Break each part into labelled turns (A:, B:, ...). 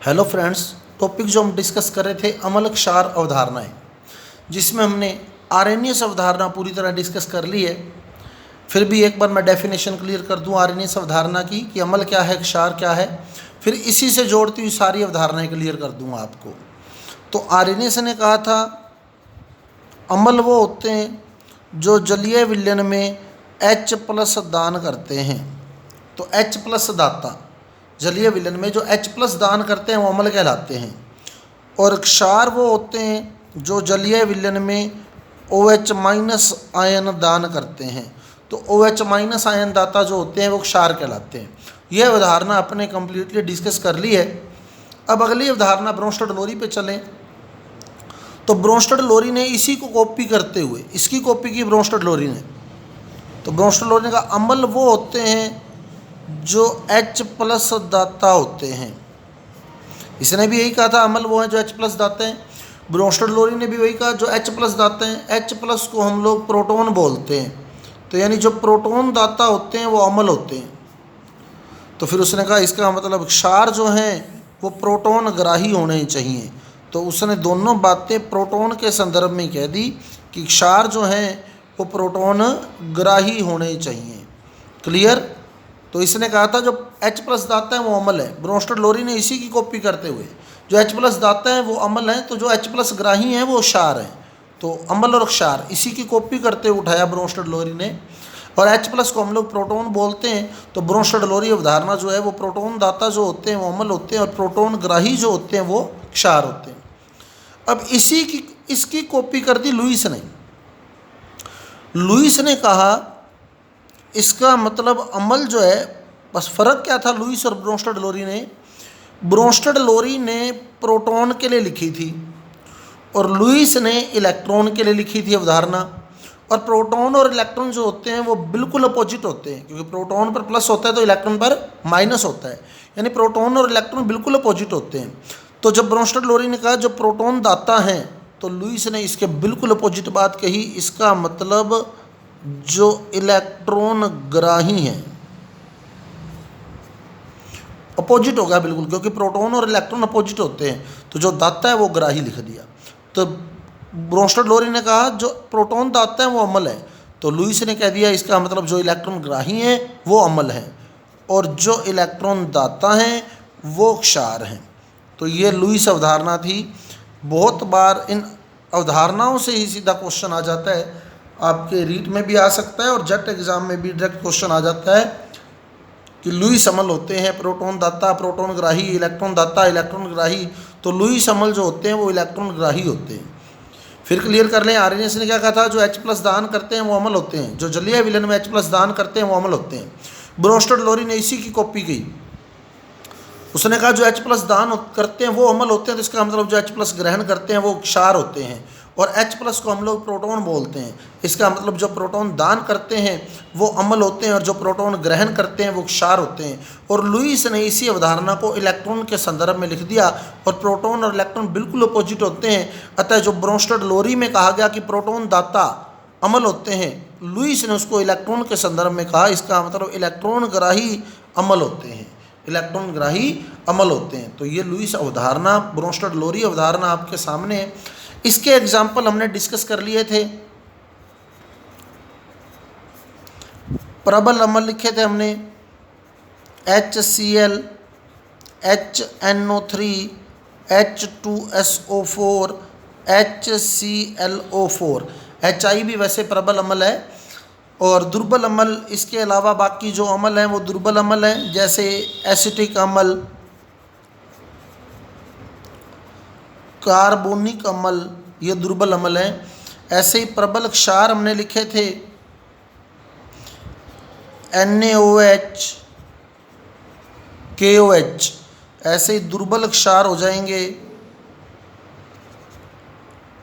A: Hello friends, topic जो हम discuss कर रहे थे अमल क्षार अवधारणाएं, जिसमें हमने आरएनएस अवधारणा पूरी तरह डिस्कस कर ली है। फिर भी एक बार मैं डेफिनेशन क्लियर कर दूं आरएनएस अवधारणा की कि अमल क्या है, क्षार क्या है, फिर इसी से जोड़ती हुई सारी अवधारणाएं क्लियर कर दूंगा आपको। तो आरएनएस ने कहा था अमल वो होते हैं जो जलीय विलयन में H+ दान करते हैं। तो H+ दाता जलीय विलयन में जो H+ दान करते हैं वो अम्ल कहलाते हैं। और क्षार वो होते हैं जो जलीय विलयन में OH- आयन दान करते हैं। तो OH- आयन दाता जो होते हैं वो क्षार कहलाते हैं। यह अवधारणा अपने कंप्लीटली डिस्कस कर ली है। अब अगली अवधारणा ब्रोंस्टेड-लोरी पे चलें। तो ब्रोंस्टेड-लोरी ने इसी को कॉपी करते हुए इसकी कॉपी की ब्रोंस्टेड-लोरी ने। तो ब्रोंस्टेड-लोरी ने कहा अम्ल वो होते हैं जो H+ दाता होते हैं। इसने भी यही कहा था अम्ल वो हैं जो H+ दाते हैं। ब्रोंस्टेड-लोरी ने भी वही कहा जो H+ दाते हैं। H+ को हम लोग प्रोटॉन बोलते हैं। तो यानी जो प्रोटॉन दाता होते हैं वो अम्ल होते हैं। तो फिर उसने कहा इसका मतलब क्षार जो हैं वो प्रोटॉन ग्राही होने चाहिए। तो उसने दोनों बातें प्रोटॉन के संदर्भ में कह दी कि क्षार जो हैं वो प्रोटॉन ग्राही होने चाहिए। क्लियर। तो इसने कहा था जो H+ दाता है वो अम्ल है। ब्रोंस्टेड-लोरी ने इसी की कॉपी करते हुए जो H+ दाता है वो अम्ल है, तो जो H+ ग्राही हैं वो क्षार हैं। तो अम्ल और क्षार इसी की कॉपी करते हुए उठाया ब्रोंस्टेड-लोरी ने। और H+ को हम लोग प्रोटॉन बोलते हैं। तो ब्रोंस्टेड-लोरी अवधारणा जो है वो प्रोटॉन दाता जो होते हैं वो अम्ल होते हैं और प्रोटॉन ग्राही जो होते हैं वो क्षार होते हैं। अब इसकी कॉपी कर दी लुईस ने। लुईस ने कहा इसका मतलब अमल जो है, बस फ़र्क क्या था लुईस और ब्रोंस्टेड-लोरी ने। ब्रोंस्टेड-लोरी ने प्रोटॉन के लिए लिखी थी और लुईस ने इलेक्ट्रॉन के लिए लिखी थी अवधारणा। और प्रोटॉन और इलेक्ट्रॉन जो होते हैं वो बिल्कुल अपोजिट होते हैं, क्योंकि प्रोटॉन पर प्लस होता है तो इलेक्ट्रॉन पर माइनस होता है। यानी प्रोटॉन और इलेक्ट्रॉन बिल्कुल अपोजिट होते हैं। तो जब ब्रोंस्टेड-लोरी ने कहा जो प्रोटॉन दाता हैं, तो लुईस ने इसके बिल्कुल अपोजिट बात कही। इसका मतलब जो इलेक्ट्रॉन ग्राही हैं, अपोजिट हो गया बिल्कुल, क्योंकि प्रोटॉन और इलेक्ट्रॉन अपोजिट होते हैं। तो जो दाता है वो ग्राही लिख दिया। तो ब्रोंस्टेड-लोरी ने कहा जो प्रोटॉन दाता है वो अम्ल है। तो लुईस ने कह दिया इसका मतलब जो इलेक्ट्रॉन ग्राही हैं वो अम्ल हैं और जो इलेक्ट्रॉन दाता हैं वो क्षार हैं। तो ये लुईस अवधारणा थी। बहुत बार इन अवधारणाओं से ही सीधा क्वेश्चन आ जाता है, आपके रीट में भी आ सकता है और जेट एग्ज़ाम में भी डायरेक्ट क्वेश्चन आ जाता है कि लुईस अमल होते हैं प्रोटॉन दाता प्रोटॉन ग्राही, इलेक्ट्रॉन दाता इलेक्ट्रॉन ग्राही। तो लुईस अमल जो होते हैं वो इलेक्ट्रॉन ग्राही होते हैं। फिर क्लियर कर लें आरएनएस ने क्या कहा था जो H+ दान करते हैं वो अमल होते हैं, जो जलीय विलयन में H+ दान करते हैं वो अमल होते हैं। ब्रोंस्टेड-लोरी ने इसी की कॉपी की। उसने कहा जो H+ दान करते हैं वो अमल होते हैं, तो इसका मतलब जो H+ ग्रहण करते हैं वो क्षार होते हैं। और H+ को हम लोग प्रोटॉन बोलते हैं। इसका मतलब जो प्रोटॉन दान करते हैं वो अम्ल होते हैं और जो प्रोटॉन ग्रहण करते हैं वो क्षार होते हैं। और लुईस ने इसी अवधारणा को इलेक्ट्रॉन के संदर्भ में लिख दिया। और प्रोटॉन और इलेक्ट्रॉन बिल्कुल अपोजिट होते हैं। अतः जो ब्रोंस्टेड-लोरी में कहा गया कि प्रोटॉन दाता अम्ल होते हैं, लुईस ने उसको इलेक्ट्रॉन के संदर्भ में कहा। इसका मतलब इलेक्ट्रॉन ग्राही अम्ल होते हैं, इलेक्ट्रॉन ग्राही अम्ल होते हैं। तो ये लुईस अवधारणा, ब्रोंस्टेड-लोरी अवधारणा आपके सामने है। इसके एग्जाम्पल हमने डिस्कस कर लिए थे। प्रबल अम्ल लिखे थे हमने HCl, HNO3, H2SO4, HClO4। HI भी वैसे प्रबल अम्ल है। और दुर्बल अम्ल इसके अलावा बाकी जो अम्ल हैं वो दुर्बल अम्ल हैं, जैसे एसिटिक अम्ल, कार्बोनिक अम्ल, ये दुर्बल अम्ल हैं। ऐसे ही प्रबल क्षार हमने लिखे थे NaOH, KOH। ऐसे ही दुर्बल क्षार हो जाएंगे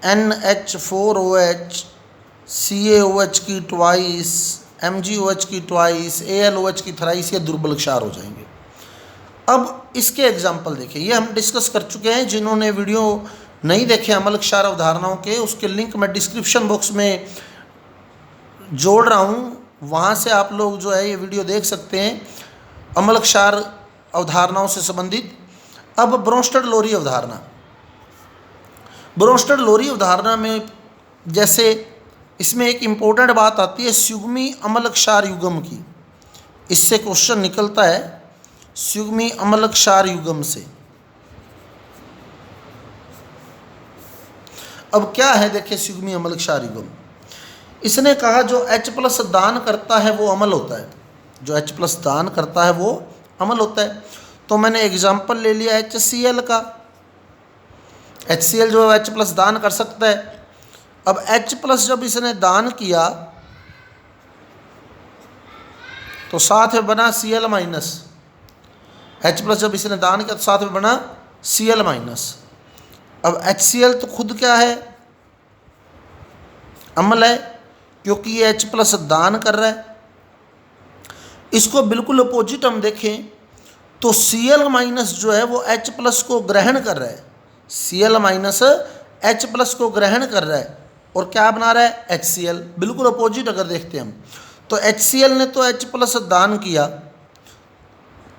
A: NH4OH, CaOH की ट्वाइस, MgOH की ट्वाइस, AlOH की थ्राइस। ये दुर्बल क्षार हो जाएंगे। अब इसके एग्जाम्पल देखिए, ये हम डिस्कस कर चुके हैं। जिन्होंने वीडियो नहीं देखे अमल क्षार अवधारणाओं के, उसके लिंक मैं डिस्क्रिप्शन बॉक्स में जोड़ रहा हूँ, वहाँ से आप लोग जो है ये वीडियो देख सकते हैं अमल क्षार अवधारणाओं से संबंधित। अब ब्रोंस्टेड लोरी अवधारणा। ब्रोंस्टेड लोरी अवधारणा में जैसे इसमें एक इम्पोर्टेंट बात आती है सुगमी अम्ल क्षार युग्म की। इससे क्वेश्चन निकलता है सुगमी अम्ल क्षार युग्म से। अब क्या है देखिए सुगमी अम्ल क्षार युग्म। इसने कहा जो H+ दान करता है वो अम्ल होता है, जो H+ दान करता है वो अम्ल होता है। तो मैंने एग्जाम्पल ले लिया HCl का। HCl जो H+ दान कर सकता है। अब H+ जब इसने दान किया तो साथ में बना Cl-। H+ जब इसने दान किया तो साथ में बना Cl-। अब HCl तो खुद क्या है, अम्ल है, क्योंकि ये H+ दान कर रहा है। इसको बिल्कुल अपोजिट हम देखें तो Cl- जो है वो H+ को ग्रहण कर रहा है। Cl- H+ को ग्रहण कर रहा है और क्या बना रहा है, HCl। बिल्कुल अपोजिट अगर देखते हैं हम तो HCl ने तो H+ दान किया,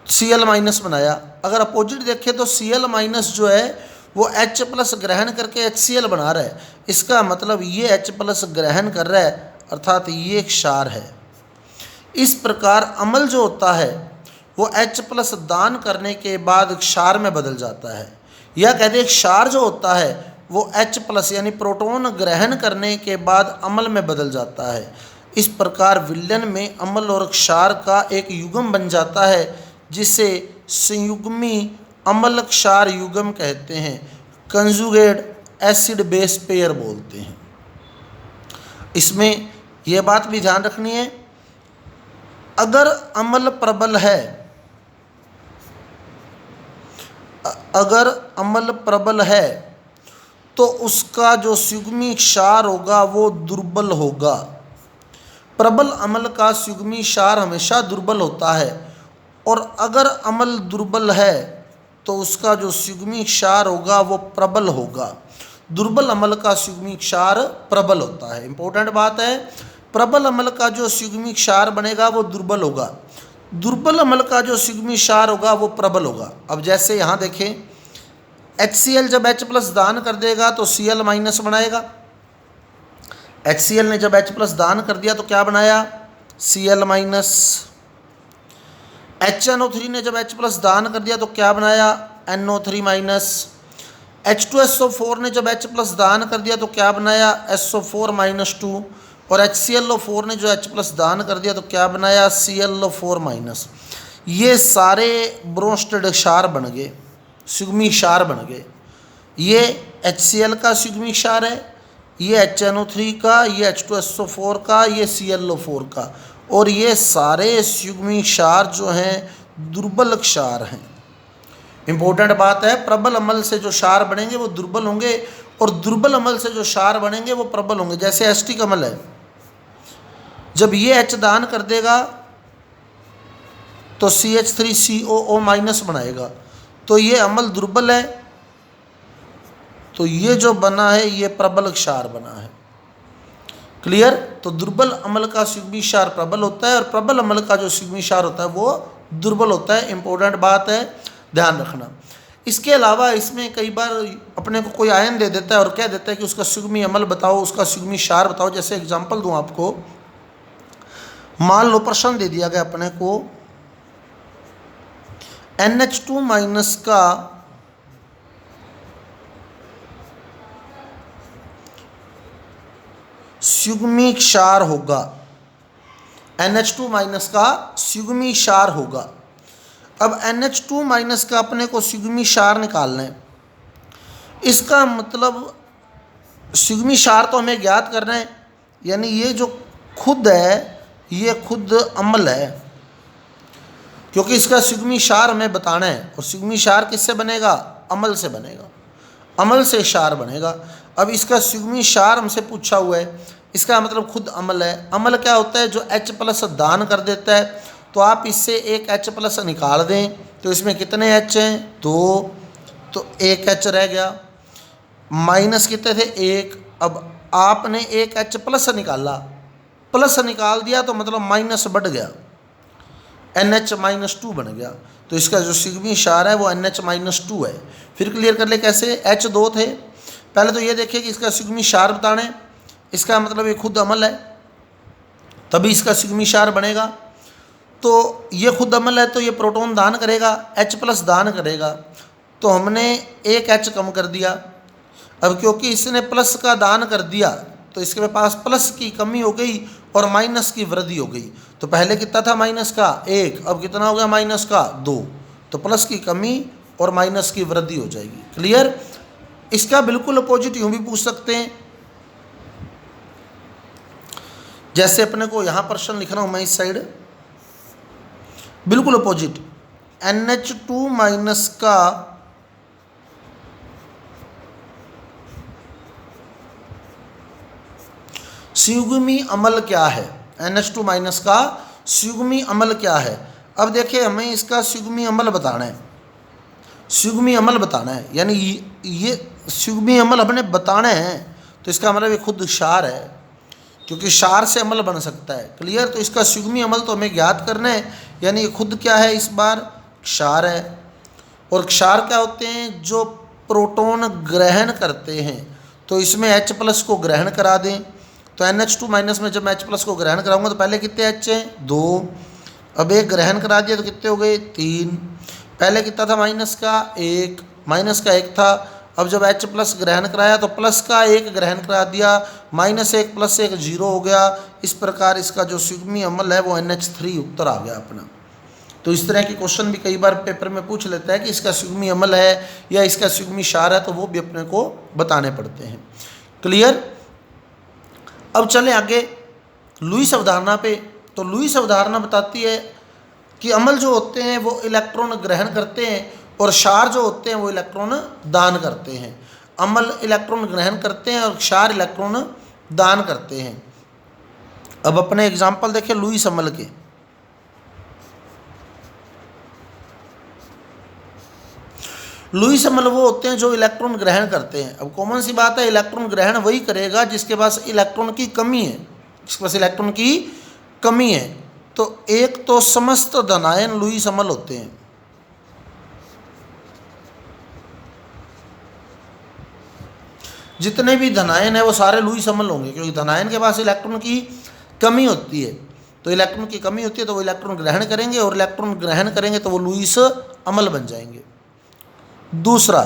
A: Cl- बनाया। अगर अपोजिट देखें तो Cl- जो है वो H+ ग्रहण करके HCl बना रहा है। इसका मतलब ये H+ ग्रहण कर रहा है, अर्थात ये क्षार है। इस प्रकार अम्ल जो होता है वो H+ दान करने के बाद क्षार में बदल जाता है। या कहते हैं क्षार जो होता है वो H+ यानी प्रोटॉन ग्रहण करने के बाद अम्ल में बदल जाता है। इस प्रकार विलयन में अम्ल और क्षार का एक युग्म बन जाता है जिसे संयुग्मी अम्ल क्षार युग्म कहते हैं, कंजुगेट एसिड बेस पेयर बोलते हैं। इसमें यह बात भी ध्यान रखनी है, अगर अम्ल प्रबल है, अगर अम्ल प्रबल है तो उसका जो सुगमी क्षार होगा वो दुर्बल होगा। प्रबल अम्ल का सुगमी क्षार हमेशा दुर्बल होता है और अगर अम्ल दुर्बल है तो उसका जो सुगमी क्षार होगा वो प्रबल होगा। दुर्बल अम्ल का सुगमी क्षार प्रबल होता है। इंपॉर्टेंट बात है, प्रबल अम्ल का जो सुगमी क्षार बनेगा वो दुर्बल होगा, दुर्बल अम्ल का जो सुगमी क्षार होगा वो प्रबल होगा। अब जैसे यहाँ देखें HCl जब H+ दान कर देगा तो Cl- बनाएगा। HCl ने जब H+ दान कर दिया तो क्या बनाया, Cl-। HNO3 ने जब H+ दान कर दिया तो क्या बनाया, NO3-। H2SO4 ने जब H+ दान कर दिया तो क्या बनाया, SO4-2। और HClO4 ने जो H+ दान कर दिया तो क्या बनाया, ClO4-। ये सारे ब्रोंस्टेड क्षार बन गए, सुगमी क्षार बन गए। ये HCl का सुगमी क्षार है, ये HNO3 का, ये H2SO4 का, ये ClO4 का। और ये सारे सुगमी क्षार जो हैं दुर्बल क्षार हैं। इंपॉर्टेंट बात है, प्रबल अम्ल से जो क्षार बनेंगे वो दुर्बल होंगे और दुर्बल अम्ल से जो क्षार बनेंगे वो प्रबल होंगे। जैसे एस्टिक अम्ल है, जब ये H दान कर देगा तो CH3COO- बनाएगा, तो ये अम्ल दुर्बल है, तो ये जो बना है ये प्रबल क्षार बना है। क्लियर। तो दुर्बल अम्ल का सुगमी क्षार प्रबल होता है और प्रबल अम्ल का जो सुगमी क्षार होता है वो दुर्बल होता है। इंपॉर्टेंट बात है, ध्यान रखना। इसके अलावा इसमें कई बार अपने को कोई आयन दे देता है और कह देता है कि उसका सुगमी अम्ल बताओ, उसका सुगमी क्षार बताओ। जैसे एग्जांपल दूं आपको, मान लो प्रश्न दे दिया गया अपने को NH2- का सुगमी क्षार होगा, NH2- का सुगमी क्षार होगा। अब NH2- का अपने को सुगमी क्षार निकालना है। इसका मतलब सुगमी क्षार तो हमें ज्ञात करना है, यानी ये जो खुद है ये खुद अम्ल है, क्योंकि इसका सुगमी क्षार हमें बताना है। और सुगमी क्षार किससे बनेगा, अम्ल से बनेगा, अम्ल से क्षार बनेगा। अब इसका सुगमी क्षार हमसे पूछा हुआ है, इसका मतलब खुद अम्ल है। अम्ल क्या होता है, जो H+ दान कर देता है। तो आप इससे एक H+ निकाल दें तो इसमें कितने H हैं, 2, तो एक H रह गया। माइनस कितने थे, 1। अब आपने एक H+ निकाला, प्लस निकाल दिया तो मतलब माइनस बढ़ गया। NH-2 बन गया। तो इसका जो सिग्मी क्षार है वो NH-2 है। फिर क्लियर कर ले कैसे, H2 थे। पहले तो ये देखिए कि इसका सिग्मी क्षार बताना है, इसका मतलब ये खुद अम्ल है तभी इसका सिग्मी क्षार बनेगा। तो ये खुद अम्ल है तो ये प्रोटॉन दान करेगा, H+ दान करेगा, तो हमने एक H कम कर दिया। अब क्योंकि इसने प्लस का दान कर दिया तो इसके पास प्लस की कमी हो गई और माइनस की वृद्धि हो गई। तो पहले कितना था माइनस का 1, अब कितना हो गया माइनस का 2। तो प्लस की कमी और माइनस की वृद्धि हो जाएगी। क्लियर। इसका बिल्कुल अपोजिट यूँ भी पूछ सकते हैं, जैसे अपने को यहाँ प्रश्न लिख रहा हूँ मैं इस साइड, बिल्कुल अपोजिट NH2- का संयुग्मी अम्ल क्या है, NH2- का संयुग्मी अम्ल क्या है। अब देखिए हमें इसका संयुग्मी अम्ल बताना है, संयुग्मी अम्ल बताना है, यानी ये संयुग्मी अम्ल हमने बताना है। तो इसका मतलब ये खुद क्षार है, क्योंकि क्षार से अम्ल बन सकता है। क्लियर। तो इसका संयुग्मी अम्ल तो हमें ज्ञात करना है, यानी ये खुद क्या है, इस बार क्षार है। और क्षार क्या होते हैं, जो प्रोटॉन ग्रहण करते हैं। तो इसमें H+ को ग्रहण करा दें, तो NH2- में जब मैं H+ को ग्रहण कराऊंगा तो पहले कितने H हैं, 2। अब एक ग्रहण करा दिया तो कितने हो गए, 3। पहले कितना था माइनस का 1, माइनस का 1 था। अब जब H+ ग्रहण कराया तो प्लस का 1 ग्रहण करा दिया, -1 + 1 0 हो गया। इस प्रकार इसका जो संयुग्मी अम्ल है वो NH3 उत्तर आ गया अपना। तो इस तरह के क्वेश्चन भी कई बार पेपर में पूछ लेता है कि इसका संयुग्मी अम्ल है या इसका संयुग्मी क्षार है, तो वो भी अपने को बताने पड़ते हैं। क्लियर। अब चलें आगे लुईस अवधारणा पे। तो लुईस अवधारणा बताती है कि अम्ल जो होते हैं वो इलेक्ट्रॉन ग्रहण करते हैं और क्षार जो होते हैं वो इलेक्ट्रॉन दान करते हैं। अम्ल इलेक्ट्रॉन ग्रहण करते हैं और क्षार इलेक्ट्रॉन दान करते हैं। अब अपने एग्जाम्पल देखें लुईस अम्ल के। लुईस अम्ल वो होते हैं जो इलेक्ट्रॉन ग्रहण करते हैं। अब कॉमन सी बात है, इलेक्ट्रॉन ग्रहण वही करेगा जिसके पास इलेक्ट्रॉन की कमी है, जिसके पास इलेक्ट्रॉन की कमी है। तो एक तो समस्त धनायन लुईस अम्ल होते हैं, जितने भी धनायन है वो सारे लुईस अम्ल होंगे, क्योंकि धनायन के पास इलेक्ट्रॉन की कमी होती है। तो इलेक्ट्रॉन की कमी होती है तो वो इलेक्ट्रॉन ग्रहण करेंगे, और इलेक्ट्रॉन ग्रहण करेंगे तो वो लुईस अम्ल बन जाएंगे। दूसरा,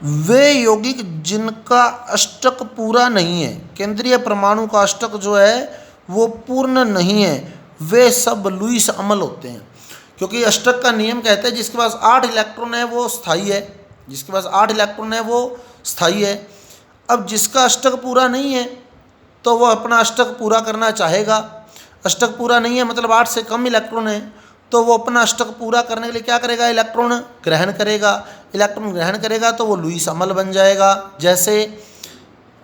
A: वे यौगिक जिनका अष्टक पूरा नहीं है, केंद्रीय परमाणु का अष्टक जो है वो पूर्ण नहीं है, वे सब लुईस अम्ल होते हैं। क्योंकि अष्टक का नियम कहता है जिसके पास 8 इलेक्ट्रॉन है वो स्थायी है, जिसके पास 8 इलेक्ट्रॉन है वो स्थायी है। अब जिसका अष्टक पूरा नहीं है तो वह अपना अष्टक पूरा करना चाहेगा। अष्टक पूरा नहीं है मतलब 8 से कम इलेक्ट्रॉन है, तो वो अपना अष्टक पूरा करने के लिए क्या करेगा, इलेक्ट्रॉन ग्रहण करेगा। इलेक्ट्रॉन ग्रहण करेगा तो वो लुईस अम्ल बन जाएगा। जैसे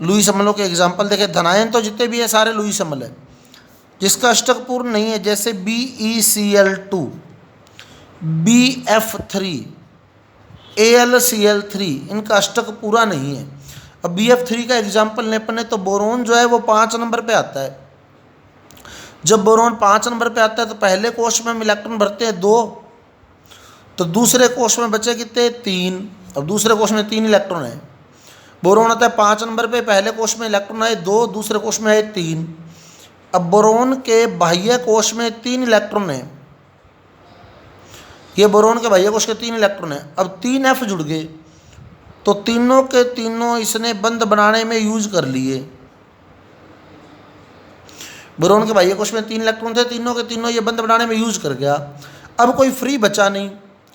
A: लुईस अम्लों के एग्जाम्पल देखें, धनायन तो जितने भी है सारे लुईस अम्ल है। जिसका अष्टक पूर्ण नहीं है जैसे BeCl2, BF3, AlCl3, इनका अष्टक पूरा नहीं है। अब BF3 का एग्जाम्पल लें अपने, तो बोरोन जो है वो 5 नंबर पे आता है। जब बोरोन 5 नंबर पे आता है तो पहले कोष में हम इलेक्ट्रॉन भरते हैं 2, तो दूसरे कोष में बचे कितने, 3। अब दूसरे कोष में 3 इलेक्ट्रॉन है। बोरोन आता है 5 नंबर पे, पहले कोष में इलेक्ट्रॉन आए 2, दूसरे कोष में आए 3। अब बोरोन के बाह्य कोष में 3 इलेक्ट्रॉन है, ये बोरोन के बाह्य कोष के 3 इलेक्ट्रॉन है। अब 3F जुड़ गए, तो तीनों के तीनों इसने बंध बनाने में यूज कर लिए। बोरोन के बाह्य कोष में 3 इलेक्ट्रॉन थे, तीनों के तीनों ये बंध बनाने में यूज कर गया। अब कोई फ्री बचा नहीं,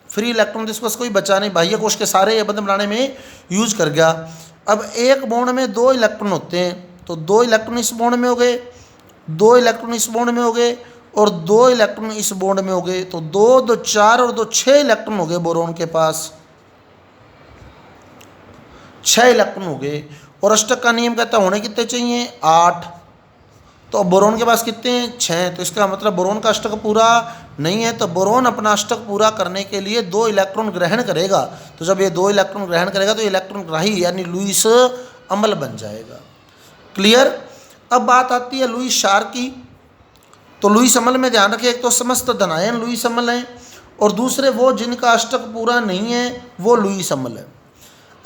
A: फ्री इलेक्ट्रॉन जिसके पास कोई बचा नहीं, बाह्य कोष के सारे ये बंध बनाने में यूज कर गया। अब एक बॉन्ड में 2 इलेक्ट्रॉन होते हैं, तो 2 इलेक्ट्रॉन इस बॉन्ड में हो गए, 2 इलेक्ट्रॉन इस बॉन्ड में हो गए, और 2 इलेक्ट्रॉन इस बॉन्ड में हो गए। तो 2, 2, 4 और 2, 6 इलेक्ट्रॉन हो गए बोरोन के पास, 6 इलेक्ट्रॉन हो गए। और अष्टक का नियम कहता है होने कितने चाहिए, 8। तो बोरोन के पास कितने हैं, 6। तो इसका मतलब बोरोन का अष्टक पूरा नहीं है। तो बोरोन अपना अष्टक पूरा करने के लिए 2 इलेक्ट्रॉन ग्रहण करेगा। तो जब ये 2 इलेक्ट्रॉन ग्रहण करेगा तो इलेक्ट्रॉन ग्राही यानी लुईस अम्ल बन जाएगा। क्लियर। अब बात आती है लुईस क्षार की। तो लुईस अम्ल में ध्यान रखें, एक तो समस्त धनायन लुईस अम्ल हैं और दूसरे वो जिनका अष्टक पूरा नहीं है वो लुईस अम्ल है।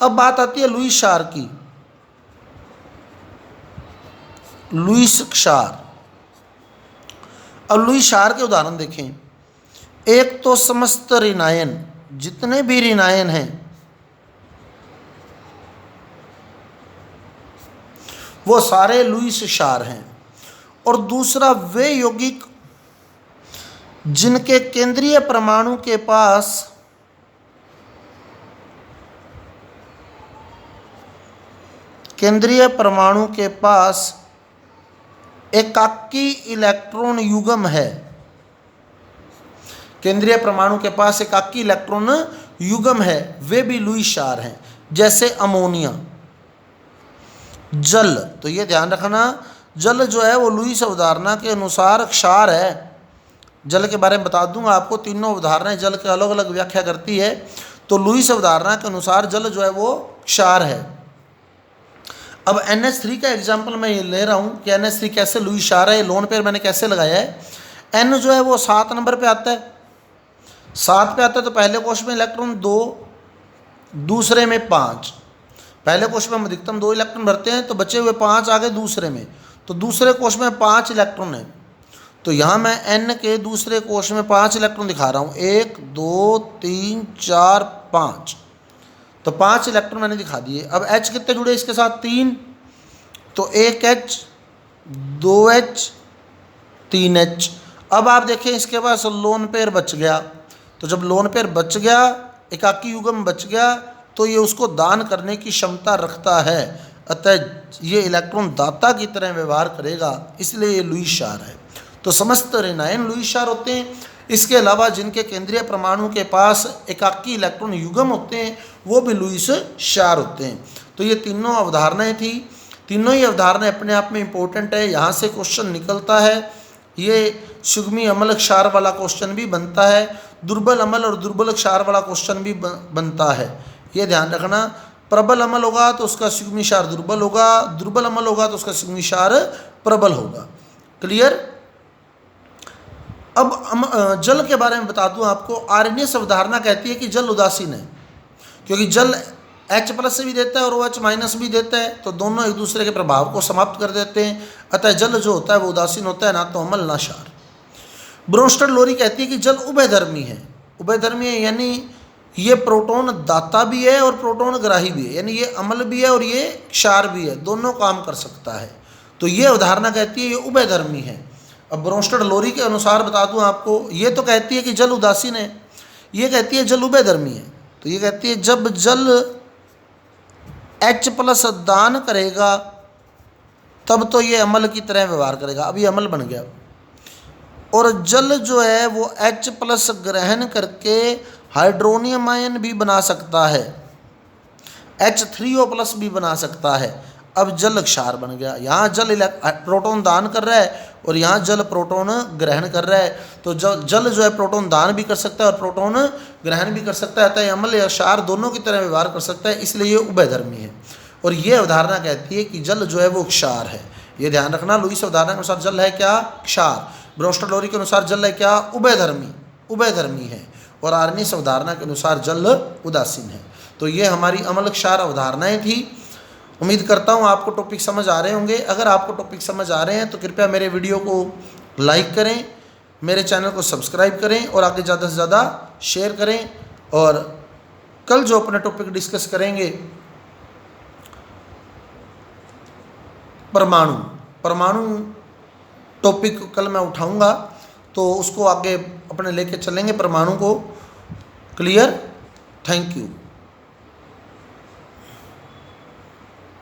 A: अब बात आती है लुईस क्षार की। लुईस क्षार, अब लुईस क्षार के उदाहरण देखें। एक तो समस्त ऋणायन, जितने भी ऋणायन हैं वो सारे लुईस क्षार हैं। और दूसरा वे यौगिक जिनके केंद्रीय परमाणु के पास एकाकी इलेक्ट्रॉन युग्म है। केंद्रीय परमाणु के पास एकाकी इलेक्ट्रॉन युग्म है, वे भी लुईस क्षार हैं। जैसे अमोनिया, जल, तो ये ध्यान रखना, जल जो है वो लुईस अवधारणा के अनुसार क्षार है। जल के बारे में बता दूंगा आपको, तीनों अवधारणाएं जल के अलग अलग व्याख्या करती है। तो लुईस अवधारणा के अनुसार जल जो है वो क्षार है। अब NH3 का एग्जाम्पल मैं ये ले रहा हूँ कि NH3 कैसे लुईस क्षार है। लोन पेयर मैंने कैसे लगाया है। N जो है वो 7 नंबर पे आता है, 7 पे आता है। तो पहले कोश में इलेक्ट्रॉन 2, दूसरे में 5। पहले कोश में हम अधिकतम 2 इलेक्ट्रॉन भरते हैं, तो बचे हुए 5 आ गए दूसरे में। तो दूसरे कोश में 5 इलेक्ट्रॉन है। तो यहाँ मैं N के दूसरे कोश में 5 इलेक्ट्रॉन दिखा रहा हूँ, 1 2 3 4 5। तो 5 इलेक्ट्रॉन मैंने दिखा दिए। अब H कितने जुड़े इसके साथ, 3। तो 1H 2H 3H। अब आप देखें इसके पास लोन पेयर बच गया। तो जब लोन पेयर बच गया, एकाकी युग्म बच गया, तो ये उसको दान करने की क्षमता रखता है। अतः ये इलेक्ट्रॉन दाता की तरह व्यवहार करेगा, इसलिए ये लुईस क्षार है। तो समस्त ऋणायन लुईस क्षार होते हैं। इसके अलावा जिनके केंद्रीय परमाणु के पास एकाकी इलेक्ट्रॉन युग्म होते हैं वो भी लुईस क्षार होते हैं। तो ये तीनों अवधारणाएं थी। तीनों ही अवधारणाएं अपने आप में इम्पोर्टेंट है। यहाँ से क्वेश्चन निकलता है। ये सुगमी अम्ल क्षार वाला क्वेश्चन भी बनता है, दुर्बल अम्ल और दुर्बल क्षार वाला क्वेश्चन भी बनता है। ये ध्यान रखना, प्रबल अम्ल होगा तो उसका सुगमी क्षार दुर्बल होगा, दुर्बल अम्ल होगा तो उसका सुगमी क्षार प्रबल होगा। क्लियर। अब जल के बारे में बता दूं आपको। आर्यनियस अवधारणा कहती है कि जल उदासीन है, क्योंकि जल H+ से भी देता है और OH- भी देता है, तो दोनों एक दूसरे के प्रभाव को समाप्त कर देते हैं। अतः जल जो होता है वो उदासीन होता है, ना तो अम्ल ना क्षार। ब्रोंस्टर लोरी कहती है कि जल उभयधर्मी है। उभयधर्मी है यानी ये प्रोटॉन दाता भी है और प्रोटॉन ग्राही भी है, यानी ये अम्ल भी है और ये क्षार भी है, दोनों काम कर सकता है। तो ये अवधारणा कहती है ये उभयधर्मी है। अब ब्रोंस्टर लोरी के अनुसार बता दूं आपको, ये तो कहती है कि जल उदासीन है, ये कहती है जल उभयधर्मी है। तो ये कहती है जब जल H+ दान करेगा तब तो ये अम्ल की तरह व्यवहार करेगा। अब ये अम्ल बन गया। और जल जो है वो H+ ग्रहण करके हाइड्रोनियम आयन भी बना सकता है, H3O+ भी बना सकता है। अब जल क्षार बन गया। यहाँ जल प्रोटॉन दान कर रहा है और यहाँ जल प्रोटॉन ग्रहण कर रहा है। तो जल जो है प्रोटॉन दान भी कर सकता है और प्रोटॉन ग्रहण भी कर सकता है। अतः अम्ल या क्षार दोनों की तरह व्यवहार कर सकता है, इसलिए ये उभयधर्मी है। और ये अवधारणा कहती है कि जल जो है वो क्षार है। ये ध्यान रखना, लुईस अवधारणा के अनुसार जल है क्या, क्षार। ब्रोंस्टर लोरी के अनुसार जल है क्या, उभयधर्मी है। और आर्यनियस अवधारणा के अनुसार जल उदासीन है। तो ये हमारी अम्ल क्षार अवधारणाएं थी। उम्मीद करता हूँ आपको टॉपिक समझ आ रहे होंगे। अगर आपको टॉपिक समझ आ रहे हैं तो कृपया मेरे वीडियो को लाइक करें, मेरे चैनल को सब्सक्राइब करें और आगे ज़्यादा से ज़्यादा शेयर करें। और कल जो अपने टॉपिक डिस्कस करेंगे परमाणु टॉपिक कल मैं उठाऊंगा, तो उसको आगे अपने लेके चलेंगे परमाणु को। क्लियर। Thank you.